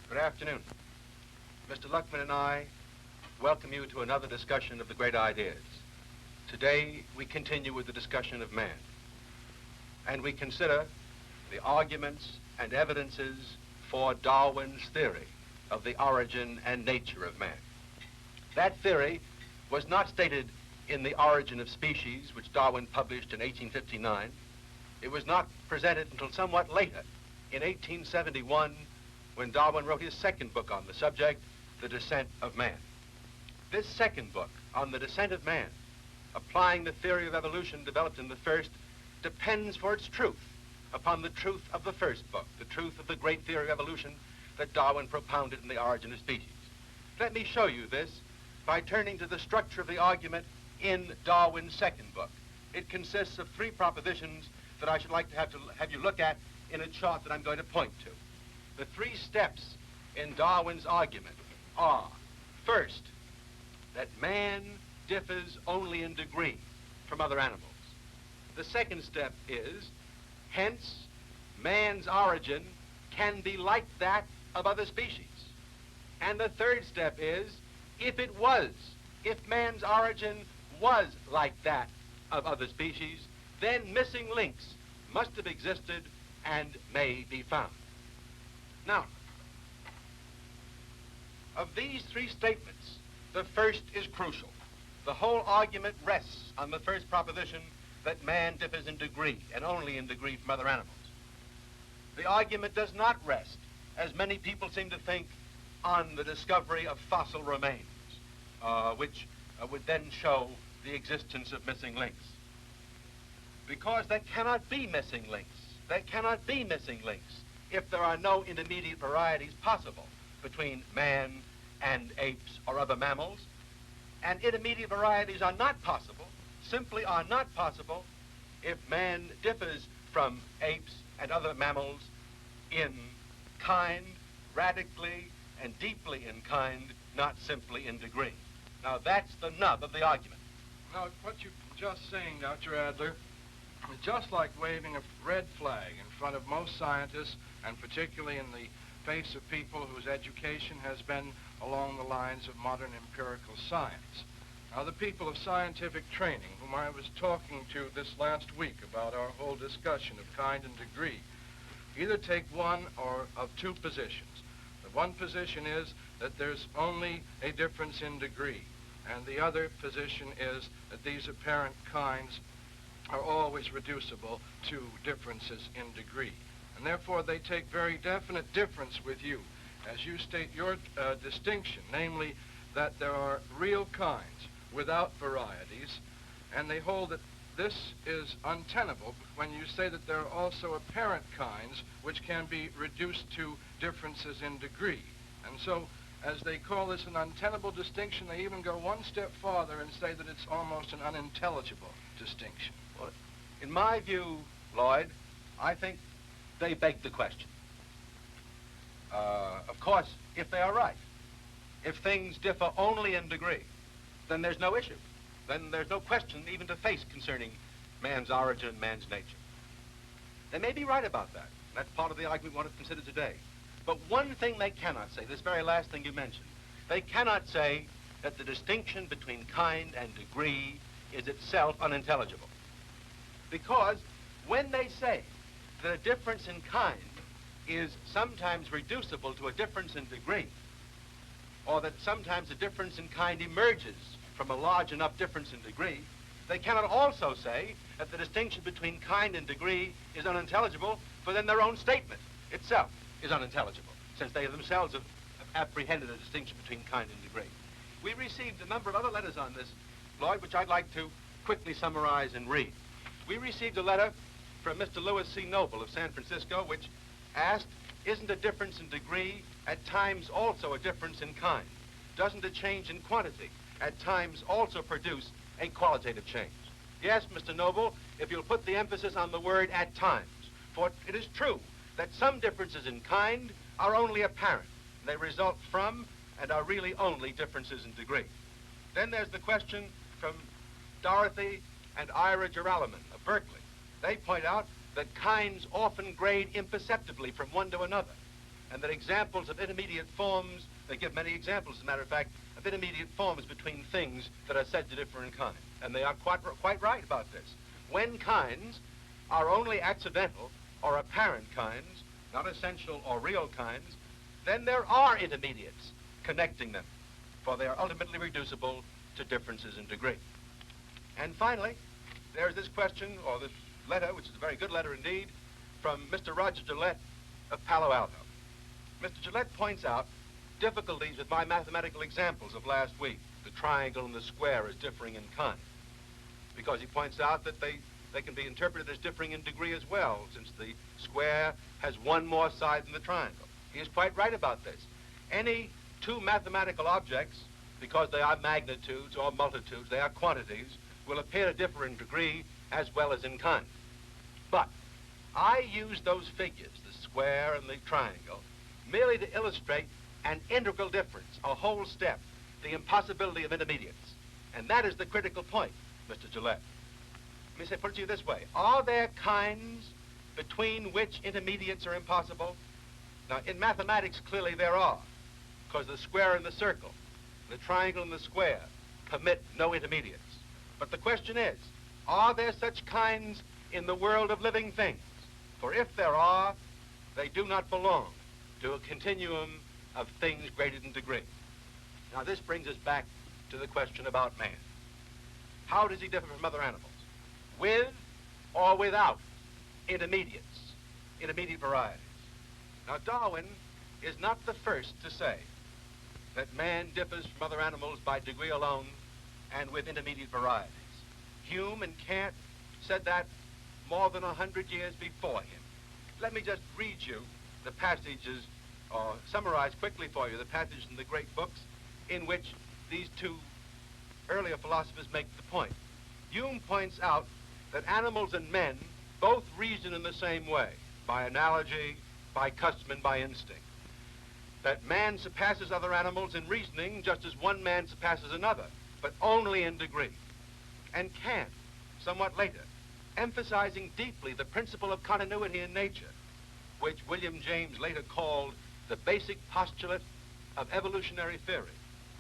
Good afternoon. Mr. Luckman and I welcome you to another discussion of the great ideas. Today, we continue with the discussion of man, and we consider the arguments and evidences for Darwin's theory of the origin and nature of man. That theory was not stated in The Origin of Species, which Darwin published in 1859. It was not presented until somewhat later, in 1871, when Darwin wrote his second book on the subject, The Descent of Man. This second book on the descent of man, applying the theory of evolution developed in the first, depends for its truth upon the truth of the first book, the truth of the great theory of evolution that Darwin propounded in The Origin of Species. Let me show you this by turning to the structure of the argument in Darwin's second book. It consists of three propositions that I should like to have you look at in a chart that I'm going to point to. The three steps in Darwin's argument are, first, that man differs only in degree from other animals. The second step is, hence, man's origin can be like that of other species. And the third step is, if man's origin was like that of other species, then missing links must have existed and may be found. Now, of these three statements, the first is crucial. The whole argument rests on the first proposition that man differs in degree, and only in degree, from other animals. The argument does not rest, as many people seem to think, on the discovery of fossil remains, which would then show the existence of missing links. Because there cannot be missing links. There cannot be missing links if there are no intermediate varieties possible between man and apes or other mammals. And intermediate varieties are not possible, simply are not possible, if man differs from apes and other mammals in kind, radically and deeply in kind, not simply in degree. Now that's the nub of the argument. Now, what you're just saying, Dr. Adler, is just like waving a red flag in front of most scientists, and particularly in the face of people whose education has been along the lines of modern empirical science. Now, the people of scientific training, whom I was talking to this last week about our whole discussion of kind and degree, either take one or of two positions. The one position is that there's only a difference in degree, and the other position is that these apparent kinds are always reducible to differences in degree. And therefore, they take very definite difference with you, as you state your distinction, namely that there are real kinds without varieties, and they hold that this is untenable when you say that there are also apparent kinds which can be reduced to differences in degree. And so, as they call this an untenable distinction, they even go one step farther and say that it's almost an unintelligible distinction. Well, in my view, Lloyd, I think they beg the question. Of course, if they are right, if things differ only in degree, then there's no issue. Then there's no question even to face concerning man's origin, man's nature. They may be right about that. That's part of the argument we want to consider today. But one thing they cannot say, this very last thing you mentioned, they cannot say that the distinction between kind and degree is itself unintelligible. Because when they say that a difference in kind is sometimes reducible to a difference in degree, or that sometimes a difference in kind emerges from a large enough difference in degree, they cannot also say that the distinction between kind and degree is unintelligible, for then their own statement itself is unintelligible, since they themselves have apprehended a distinction between kind and degree. We received a number of other letters on this, Lloyd, which I'd like to quickly summarize and read. We received a letter from Mr. Lewis C. Noble of San Francisco, which asked, isn't a difference in degree at times also a difference in kind? Doesn't a change in quantity at times also produce a qualitative change? Yes, Mr. Noble, if you'll put the emphasis on the word at times, for it is true that some differences in kind are only apparent. They result from and are really only differences in degree. Then there's the question from Dorothy and Ira Geralaman of Berkeley. They point out that kinds often grade imperceptibly from one to another. and that examples of intermediate forms, they give many examples, as a matter of fact, of intermediate forms between things that are said to differ in kind. And they are quite right about this. When kinds are only accidental or apparent kinds, not essential or real kinds, then there are intermediates connecting them, for they are ultimately reducible to differences in degree. And finally, there's this question, or this letter, which is a very good letter indeed, from Mr. Roger Gillette of Palo Alto. Mr. Gillette points out difficulties with my mathematical examples of last week, the triangle and the square as differing in kind, because he points out that they can be interpreted as differing in degree as well, since the square has one more side than the triangle. He is quite right about this. Any two mathematical objects, because they are magnitudes or multitudes, they are quantities, will appear to differ in degree as well as in kind. But I use those figures, the square and the triangle, merely to illustrate an integral difference, a whole step, the impossibility of intermediates. And that is the critical point, Mr. Gillette. Let me put it to you this way. Are there kinds between which intermediates are impossible? Now, in mathematics, clearly there are, because the square and the circle, the triangle and the square permit no intermediates. But the question is, are there such kinds in the world of living things? For if there are, they do not belong to a continuum of things graded in degree. Now, this brings us back to the question about man. How does he differ from other animals? With or without intermediate varieties. Now, Darwin is not the first to say that man differs from other animals by degree alone and with intermediate varieties. Hume and Kant said that more than 100 years before him. Let me just read you the passages, or summarize quickly for you the passages in the great books in which these two earlier philosophers make the point. Hume points out that animals and men both reason in the same way, by analogy, by custom, and by instinct. That man surpasses other animals in reasoning just as one man surpasses another, but only in degree. And Kant, somewhat later, emphasizing deeply the principle of continuity in nature, which William James later called the basic postulate of evolutionary theory.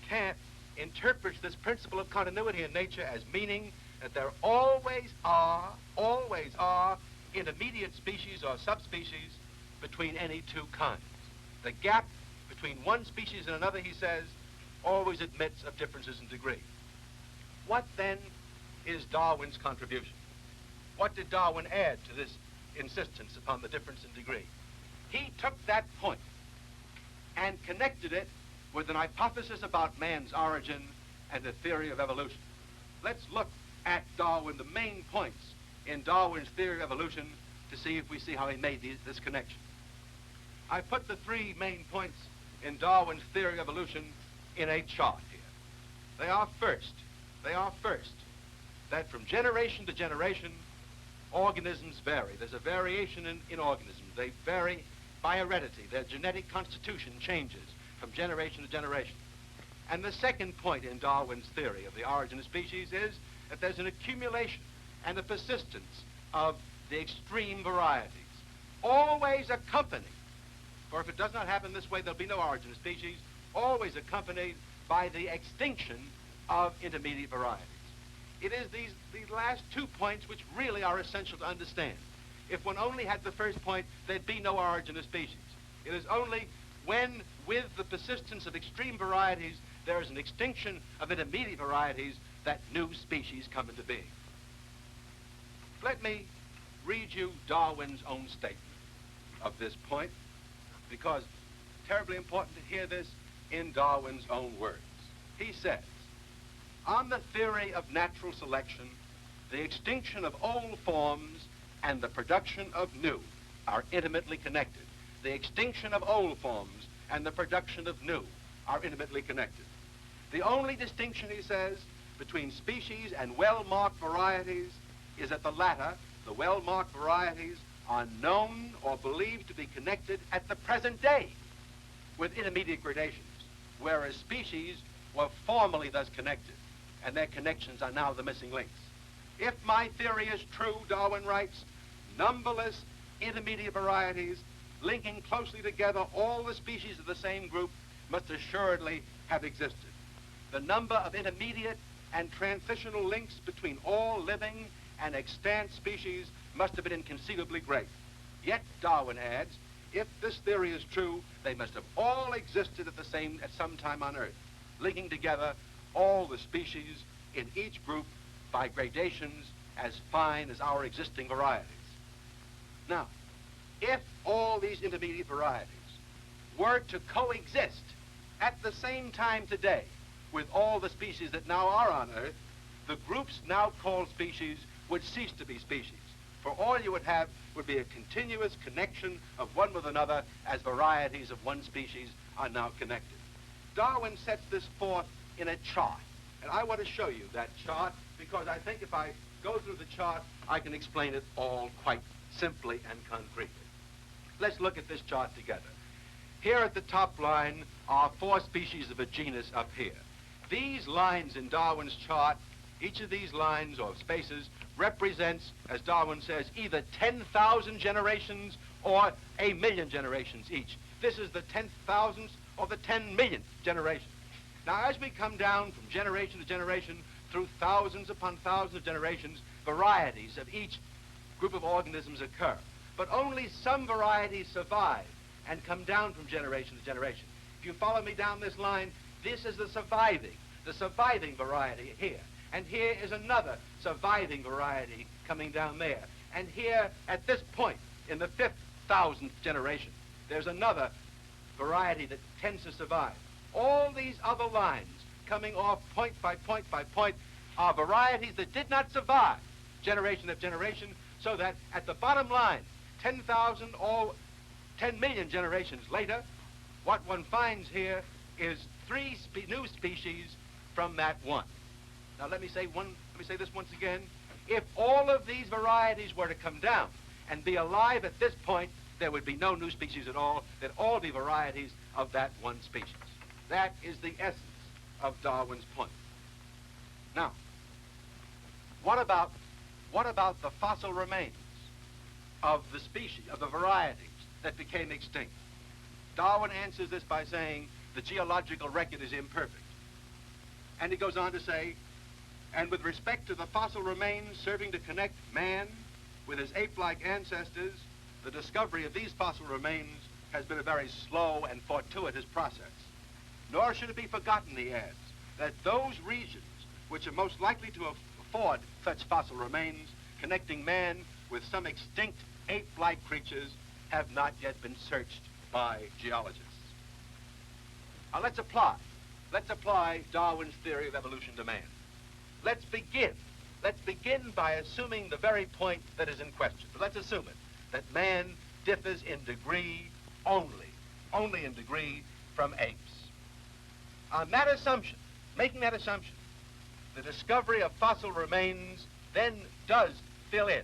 Kant interprets this principle of continuity in nature as meaning that there always are intermediate species or subspecies between any two kinds. The gap between one species and another, he says, always admits of differences in degree. What then is Darwin's contribution? What did Darwin add to this insistence upon the difference in degree? He took that point and connected it with an hypothesis about man's origin and the theory of evolution. Let's look at Darwin, the main points in Darwin's theory of evolution, to see if we see how he made this connection. I put the three main points in Darwin's theory of evolution in a chart here. They are first, that from generation to generation, organisms vary. There's a variation in organisms. They vary by heredity. Their genetic constitution changes from generation to generation. And the second point in Darwin's theory of the origin of species is that there's an accumulation and a persistence of the extreme varieties, always accompanied, for if it does not happen this way, there'll be no origin of species, always accompanied by the extinction of intermediate varieties. It is these last 2 points which really are essential to understand. If one only had the first point, there'd be no origin of species. It is only when, with the persistence of extreme varieties, there is an extinction of intermediate varieties that new species come into being. Let me read you Darwin's own statement of this point, because it's terribly important to hear this in Darwin's own words. He says, on the theory of natural selection, the extinction of old forms and the production of new are intimately connected. The extinction of old forms and the production of new are intimately connected. The only distinction, he says, between species and well-marked varieties is that the latter, the well-marked varieties, are known or believed to be connected at the present day with intermediate gradations, whereas species were formerly thus connected, and their connections are now the missing links. If my theory is true, Darwin writes, numberless intermediate varieties linking closely together all the species of the same group must assuredly have existed. The number of intermediate and transitional links between all living and extant species must have been inconceivably great. Yet, Darwin adds, if this theory is true, they must have all existed at some time on Earth, linking together all the species in each group by gradations as fine as our existing varieties. Now, if all these intermediate varieties were to coexist at the same time today with all the species that now are on Earth, the groups now called species would cease to be species. For all you would have would be a continuous connection of one with another as varieties of one species are now connected. Darwin sets this forth in a chart, and I want to show you that chart because I think if I go through the chart, I can explain it all quite simply and concretely. Let's look at this chart together. Here at the top line are 4 species of a genus up here. These lines in Darwin's chart, each of these lines or spaces represents, as Darwin says, either 10,000 generations or 1,000,000 generations each. This is the 10,000th or the 10 millionth generation. Now, as we come down from generation to generation through thousands upon thousands of generations, varieties of each group of organisms occur. But only some varieties survive and come down from generation to generation. If you follow me down this line, this is the surviving variety here. And here is another surviving variety coming down there. And here, at this point, in the 5,000th generation, there's another variety that tends to survive. All these other lines coming off point by point by point are varieties that did not survive generation after generation, so that at the bottom line, 10,000 or 10 million generations later, what one finds here is 3 new species from that one. Now let me say this once again. If all of these varieties were to come down and be alive at this point, there would be no new species at all. They'd all be varieties of that one species. That is the essence of Darwin's point. Now, what about the fossil remains of the species, of the varieties that became extinct? Darwin answers this by saying the geological record is imperfect. And he goes on to say, and with respect to the fossil remains serving to connect man with his ape-like ancestors, the discovery of these fossil remains has been a very slow and fortuitous process. Nor should it be forgotten, he adds, that those regions which are most likely to afford such fossil remains connecting man with some extinct ape-like creatures have not yet been searched by geologists. Now let's apply Darwin's theory of evolution to man. Let's begin by assuming the very point that is in question. But let's assume it, that man differs in degree only in degree from apes. On that assumption, making that assumption, the discovery of fossil remains then does fill in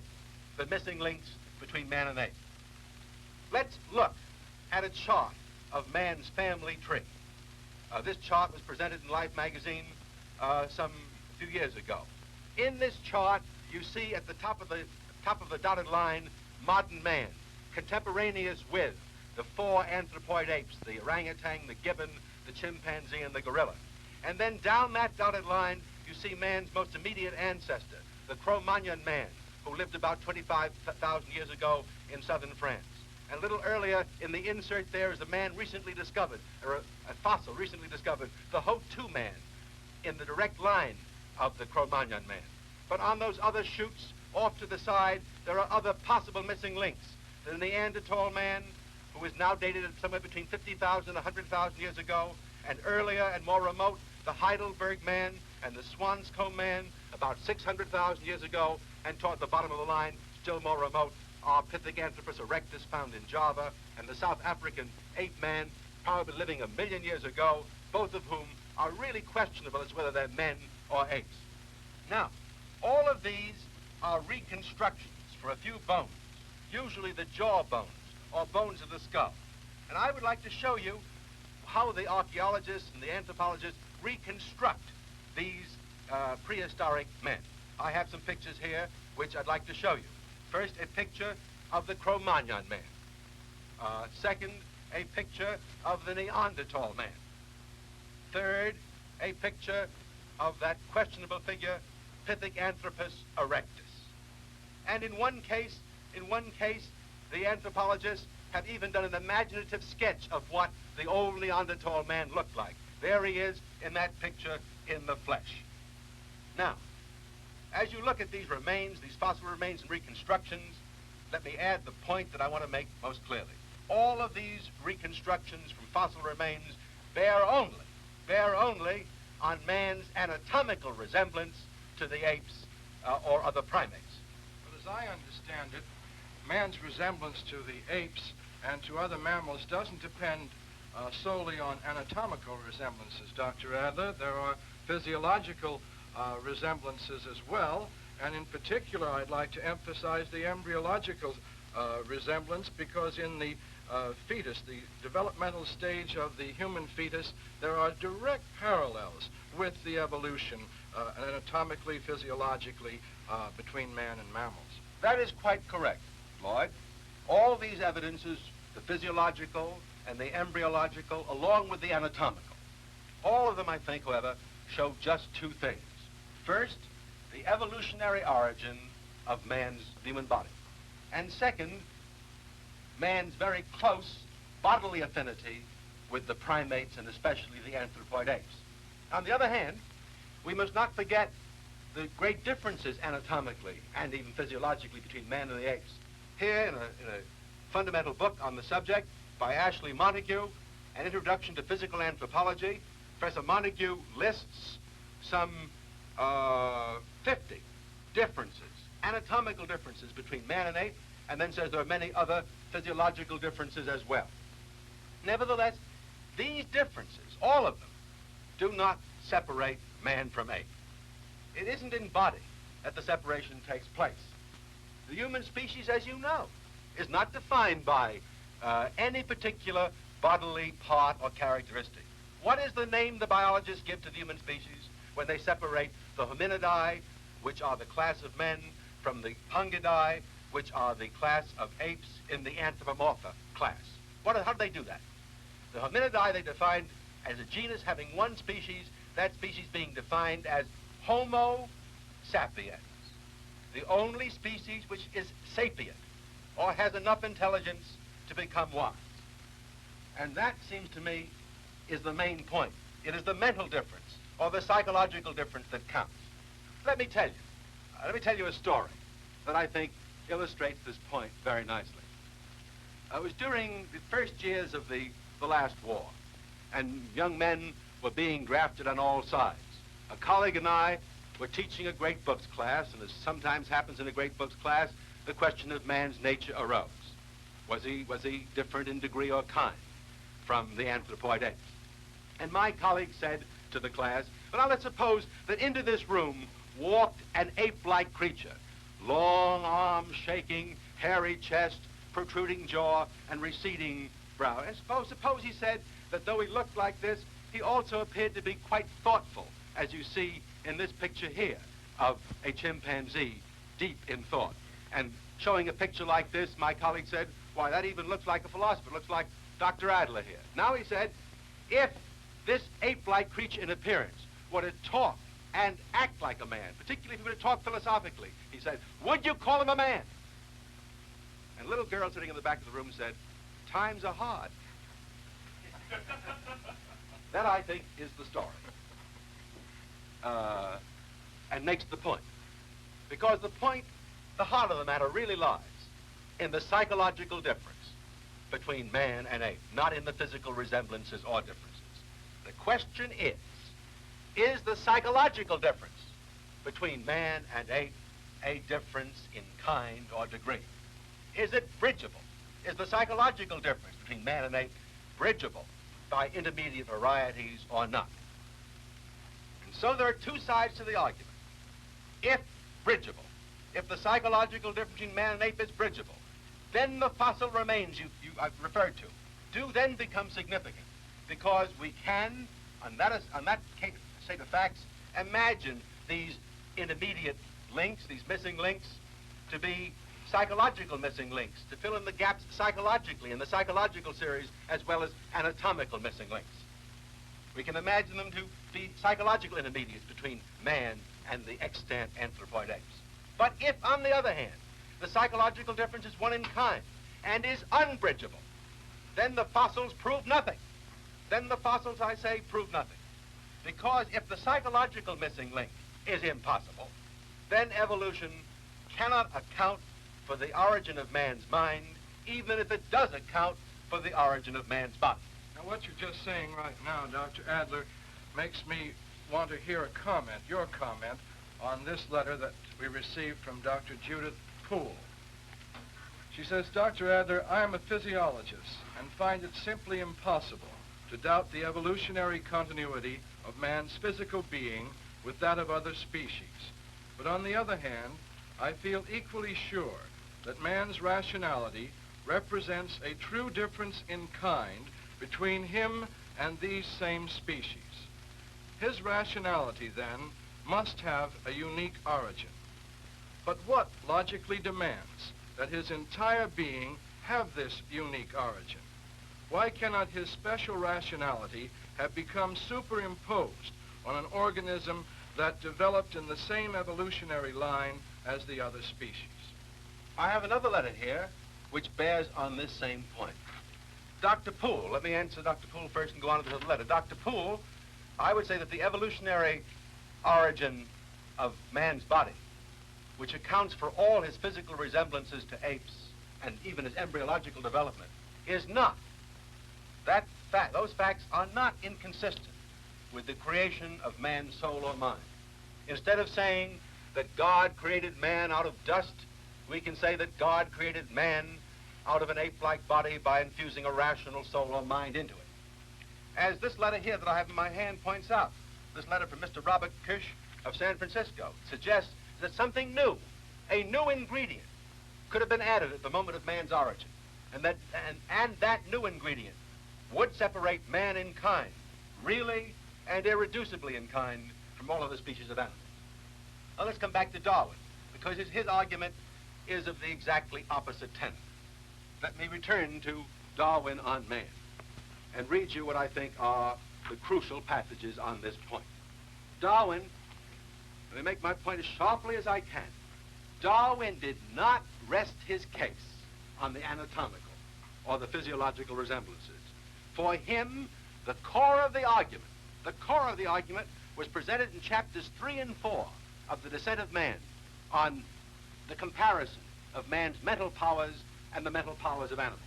the missing links between man and ape. Let's look at a chart of man's family tree. This chart was presented in Life magazine some few years ago. In this chart, you see at the top of the dotted line, modern man, contemporaneous with the 4 anthropoid apes, the orangutan, the gibbon, the chimpanzee, and the gorilla. And then down that dotted line, you see man's most immediate ancestor, the Cro-Magnon man, who lived about 25,000 years ago in southern France. And a little earlier in the insert there is a man recently discovered, or a fossil recently discovered, the Ho-Tu man, in the direct line of the Cro-Magnon man. But on those other shoots off to the side, there are other possible missing links. The Neanderthal man, who is now dated at somewhere between 50,000 and 100,000 years ago, and earlier and more remote, the Heidelberg man and the Swanscombe man, about 600,000 years ago, and toward the bottom of the line, still more remote, are Pithecanthropus erectus found in Java, and the South African ape man, probably living 1 million years ago, both of whom are really questionable as whether they're men or apes. Now, all of these are reconstructions for a few bones, usually the jaw bones or bones of the skull. And I would like to show you how the archaeologists and the anthropologists reconstruct these prehistoric men. I have some pictures here which I'd like to show you. First, a picture of the Cro-Magnon man. Second, a picture of the Neanderthal man. Third, a picture of that questionable figure, Pithecanthropus erectus. And in one case, the anthropologists have even done an imaginative sketch of what the old Neanderthal man looked like. There he is in that picture in the flesh. Now, as you look at these remains, these fossil remains and reconstructions, let me add the point that I want to make most clearly. All of these reconstructions from fossil remains bear only on man's anatomical resemblance to the apes or other primates. But as I understand it, man's resemblance to the apes and to other mammals doesn't depend solely on anatomical resemblances, Dr. Adler. There are physiological resemblances as well, and in particular I'd like to emphasize the embryological resemblance, because in the fetus, the developmental stage of the human fetus, there are direct parallels with the evolution anatomically, physiologically between man and mammals. That is quite correct, Lloyd. All these evidences, the physiological and the embryological, along with the anatomical, all of them, I think, however, show just two things. First, the evolutionary origin of man's human body. And second, man's very close bodily affinity with the primates and especially the anthropoid apes. On the other hand, we must not forget the great differences anatomically and even physiologically between man and the apes. Here, in a fundamental book on the subject by Ashley Montague, An Introduction to Physical Anthropology, Professor Montague lists some 50 differences, anatomical differences between man and ape, and then says there are many other physiological differences as well. Nevertheless, these differences, all of them, do not separate man from ape. It isn't in body that the separation takes place. The human species, as you know, is not defined by any particular bodily part or characteristic. What is the name the biologists give to the human species when they separate the hominidae, which are the class of men, from the pungidae, which are the class of apes in the Anthropomorpha class? How do they do that? The hominidae they defined as a genus having one species, that species being defined as Homo sapiens, the only species which is sapient or has enough intelligence to become wise. And that, seems to me, is the main point. It is the mental difference or the psychological difference that counts. Let me tell you a story that I think illustrates this point very nicely. It was during the first years of the last war, and young men were being drafted on all sides. A colleague and I were teaching a great books class, and as sometimes happens in a great books class, the question of man's nature arose. Was he different in degree or kind from the anthropoid apes? And my colleague said to the class, well, now let's suppose that into this room walked an ape-like creature, long arms shaking, hairy chest, protruding jaw, and receding brow. And suppose he said that though he looked like this, he also appeared to be quite thoughtful, as you see in this picture here of a chimpanzee deep in thought. And showing a picture like this, my colleague said, why, that even looks like a philosopher. It looks like Dr. Adler here. Now he said, if this ape-like creature in appearance were to talk and act like a man, particularly if he were to talk philosophically, he said, would you call him a man? And a little girl sitting in the back of the room said, times are hard. That, I think, is the story. And makes the point. Because the point, the heart of the matter really lies in the psychological difference between man and ape, not in the physical resemblances or differences. The question is the psychological difference between man and ape a difference in kind or degree? Is it bridgeable? Is the psychological difference between man and ape bridgeable by intermediate varieties or not? And so there are two sides to the argument. If bridgeable, if the psychological difference between man and ape is bridgeable, then the fossil remains I've referred to do then become significant, because we can, on that state of facts, imagine these intermediate links, these missing links, to be psychological missing links, to fill in the gaps psychologically in the psychological series, as well as anatomical missing links. We can imagine them to be psychological intermediates between man and the extant anthropoid apes. But if, on the other hand, the psychological difference is one in kind and is unbridgeable, then the fossils prove nothing. Then the fossils, I say, prove nothing. Because if the psychological missing link is impossible, then evolution cannot account for the origin of man's mind, even if it does account for the origin of man's body. Now, what you're just saying right now, Dr. Adler, makes me want to hear a comment, your comment, on this letter that we received from Dr. Judith Poole. She says, Dr. Adler, I am a physiologist and find it simply impossible to doubt the evolutionary continuity of man's physical being with that of other species. But on the other hand, I feel equally sure that man's rationality represents a true difference in kind between him and these same species. His rationality, then, must have a unique origin. But what logically demands that his entire being have this unique origin? Why cannot his special rationality have become superimposed on an organism that developed in the same evolutionary line as the other species? I have another letter here which bears on this same point. Dr. Poole, let me answer Dr. Poole first and go on to the letter. Dr. Poole, I would say that the evolutionary origin of man's body, which accounts for all his physical resemblances to apes and even his embryological development, is not. Those facts are not inconsistent with the creation of man's soul or mind. Instead of saying that God created man out of dust, we can say that God created man out of an ape-like body by infusing a rational soul or mind into it. As this letter here that I have in my hand points out, this letter from Mr. Robert Kirsch of San Francisco suggests that something new, a new ingredient, could have been added at the moment of man's origin, and that new ingredient would separate man in kind, really and irreducibly in kind, from all other species of animals. Now let's come back to Darwin, because his argument is of the exactly opposite tenor. Let me return to Darwin on man and read you what I think are the crucial passages on this point. Darwin, let me make my point as sharply as I can. Darwin did not rest his case on the anatomical or the physiological resemblances. For him, the core of the argument was presented in chapters 3 and 4 of The Descent of Man on the comparison of man's mental powers and the mental powers of animals.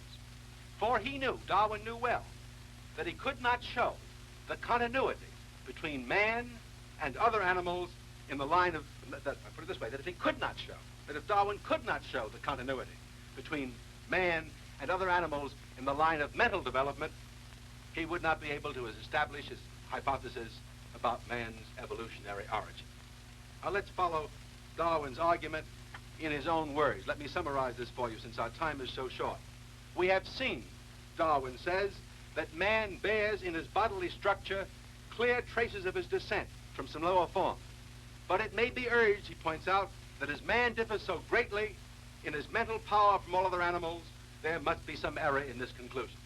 For he knew, Darwin knew well, that he could not show the continuity between man and other animals in the line of, I put it this way, that if he could not show, that if Darwin could not show the continuity between man and other animals in the line of mental development, he would not be able to establish his hypothesis about man's evolutionary origin. Now let's follow Darwin's argument in his own words. Let me summarize this for you since our time is so short. We have seen, Darwin says, that man bears in his bodily structure clear traces of his descent from some lower form. But it may be urged, he points out, that as man differs so greatly in his mental power from all other animals, there must be some error in this conclusion.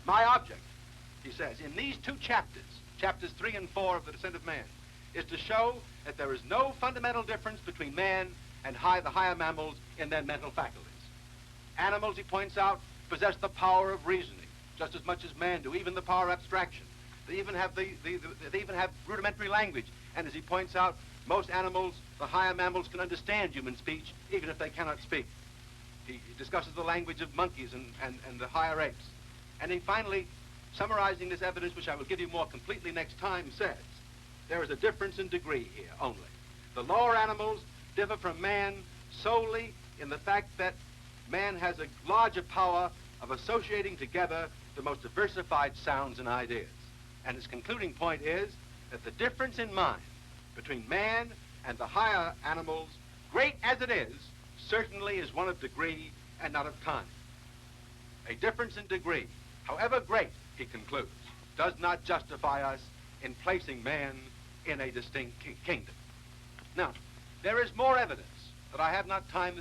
My object, he says, in these two chapters, chapters 3 and 4 of The Descent of Man, is to show that there is no fundamental difference between man and the higher mammals in their mental faculties. Animals, he points out, possess the power of reasoning just as much as man do, even the power of abstraction. They even have they even have rudimentary language. And as he points out, most animals, the higher mammals, can understand human speech even if they cannot speak. He discusses the language of monkeys and the higher apes. And he finally, summarizing this evidence, which I will give you more completely next time, says, there is a difference in degree here only. The lower animals differ from man solely in the fact that man has a larger power of associating together the most diversified sounds and ideas. And his concluding point is that the difference in mind between man and the higher animals, great as it is, certainly is one of degree and not of kind. A difference in degree, however great, he concludes, does not justify us in placing man in a distinct kingdom. Now, there is more evidence that I have not time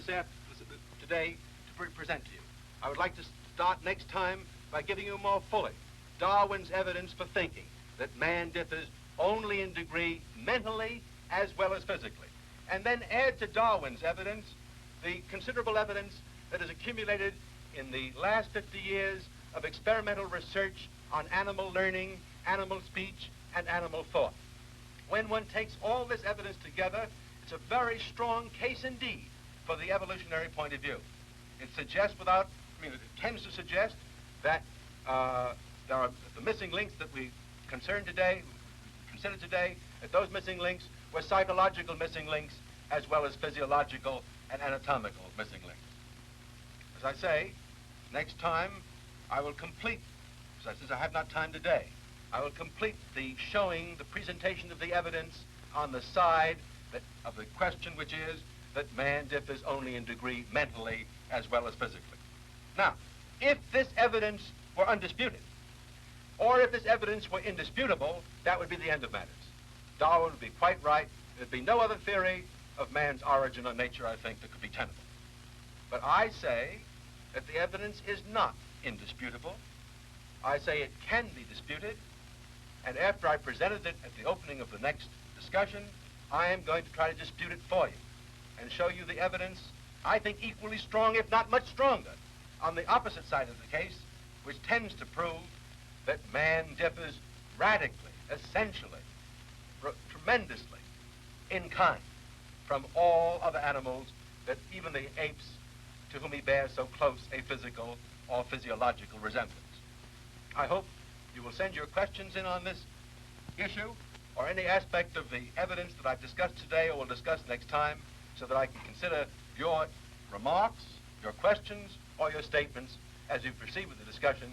today to present to you. I would like to start next time by giving you more fully Darwin's evidence for thinking that man differs only in degree mentally as well as physically. And then add to Darwin's evidence the considerable evidence that has accumulated in the last 50 years of experimental research on animal learning, animal speech, and animal thought. When one takes all this evidence together, it's a very strong case indeed for the evolutionary point of view. It suggests it tends to suggest that there are the missing links that we considered today, that those missing links were psychological missing links as well as physiological and anatomical missing links. As I say, next time I will complete, since I have not time today, I will complete the presentation of the evidence on the side of the question, which is that man differs only in degree mentally as well as physically. Now, if this evidence were undisputed, or if this evidence were indisputable, that would be the end of matters. Darwin would be quite right. There'd be no other theory of man's origin or nature, I think, that could be tenable. But I say that the evidence is not indisputable. I say it can be disputed, and after I presented it at the opening of the next discussion, I am going to try to dispute it for you and show you the evidence, I think equally strong, if not much stronger, on the opposite side of the case, which tends to prove that man differs radically, essentially, tremendously, in kind, from all other animals, that even the apes to whom he bears so close a physical or physiological resemblance. I hope you will send your questions in on this issue or any aspect of the evidence that I've discussed today or will discuss next time, so that I can consider your remarks, your questions, or your statements as we proceed with the discussion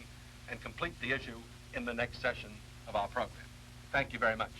and complete the issue in the next session of our program. Thank you very much.